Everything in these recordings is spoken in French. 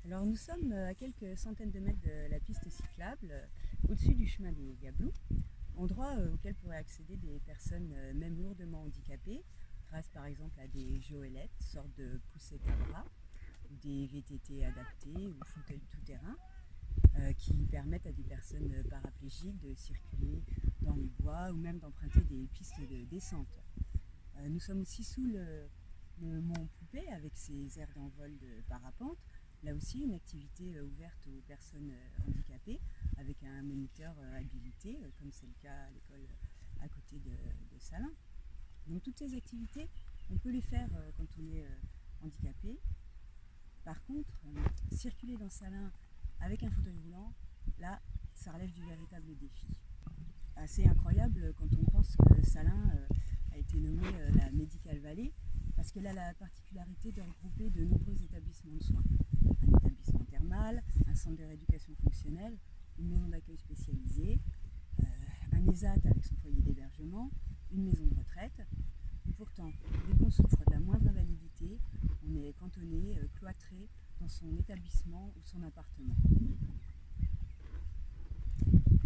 Alors nous sommes à quelques centaines de mètres de la piste cyclable, au-dessus du chemin des Gablous, endroit auquel pourraient accéder des personnes même lourdement handicapées, grâce par exemple à des joëlettes, sorte de poussettes à bras, ou des VTT adaptés ou fauteuils tout-terrain, qui permettent à des personnes paraplégiques de circuler dans les bois ou même d'emprunter des pistes de descente. Nous sommes aussi sous le mont Poupée avec ses aires d'envol de parapente. Là aussi, une activité ouverte aux personnes handicapées avec un moniteur habilité, comme c'est le cas à l'école à côté de Salins. Donc toutes ces activités, on peut les faire quand on est handicapé. Par contre, circuler dans Salins avec un fauteuil roulant, là, ça relève du véritable défi. Assez incroyable quand on pense que Salins a été nommée la Medical Valley parce qu'elle a la particularité de regrouper de nombreux établissements de soins. Un établissement thermal, un centre de rééducation fonctionnelle, une maison d'accueil spécialisée, un ESAT avec son foyer d'hébergement, une maison de retraite. Et pourtant, dès qu'on souffre de la moindre invalidité, on est cantonné, cloîtré dans son établissement ou son appartement.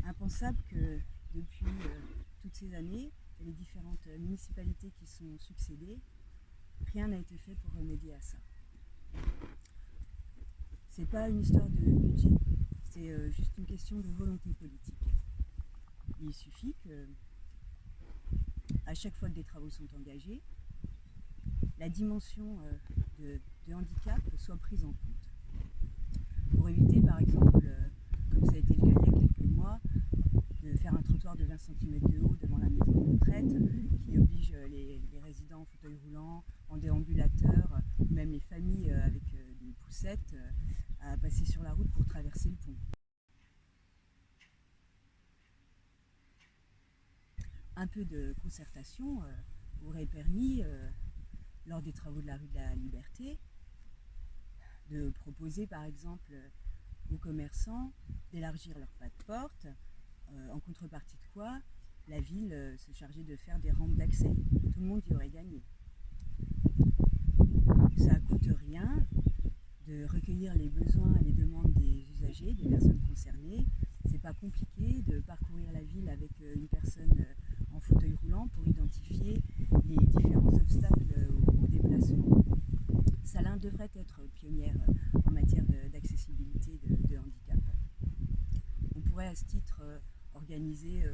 Impensable que depuis toutes ces années, et les différentes municipalités qui sont succédées, rien n'a été fait pour remédier à ça. C'est pas une histoire de budget, c'est juste une question de volonté politique. Il suffit que, à chaque fois que des travaux sont engagés, la dimension de handicap soit prise en compte. Pour éviter, par exemple, comme ça a été le cas il y a quelques mois, de faire un trottoir de 20 cm de haut devant la maison de retraite qui oblige les résidents en fauteuil roulant, en déambulateur, même les familles avec des poussettes à passer sur la route pour traverser le pont. Un peu de concertation aurait permis, lors des travaux de la rue de la Liberté, de proposer par exemple aux commerçants d'élargir leur pas de porte, en contrepartie de quoi la ville se chargeait de faire des rampes d'accès. Tout le monde y aurait gagné. Ça ne coûte rien de recueillir les besoins et les demandes des usagers, des personnes concernées. C'est pas compliqué de parcourir la ville avec une personne en fauteuil roulant pour identifier les différents obstacles au déplacement. Salins devrait être pionnière en matière d'accessibilité de handicap. On pourrait à ce titre organiser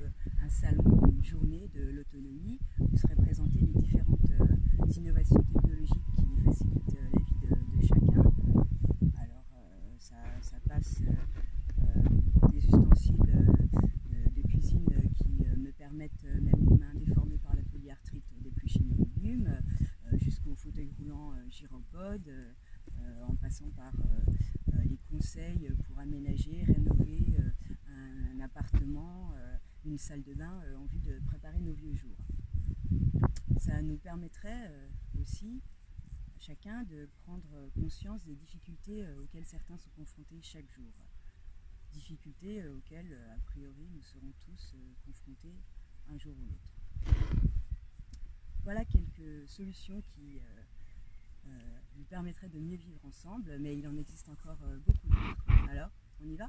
un salon, une journée de l'autonomie où seraient présentées les différentes innovations technologiques qui facilitent la vie de chacun. Alors ça passe des ustensiles de cuisine qui me permettent, même les mains déformées par la polyarthrite, d'éplucher mes légumes, jusqu'au fauteuil roulant gyropode, en passant par les conseils pour aménager, rénover un appartement, une salle de bain en vue de préparer nos vieux jours. Ça nous permettrait aussi à chacun de prendre conscience des difficultés auxquelles certains sont confrontés chaque jour. Difficultés auxquelles, a priori, nous serons tous confrontés un jour ou l'autre. Voilà quelques solutions qui nous permettraient de mieux vivre ensemble, mais il en existe encore beaucoup d'autres. Alors, on y va ?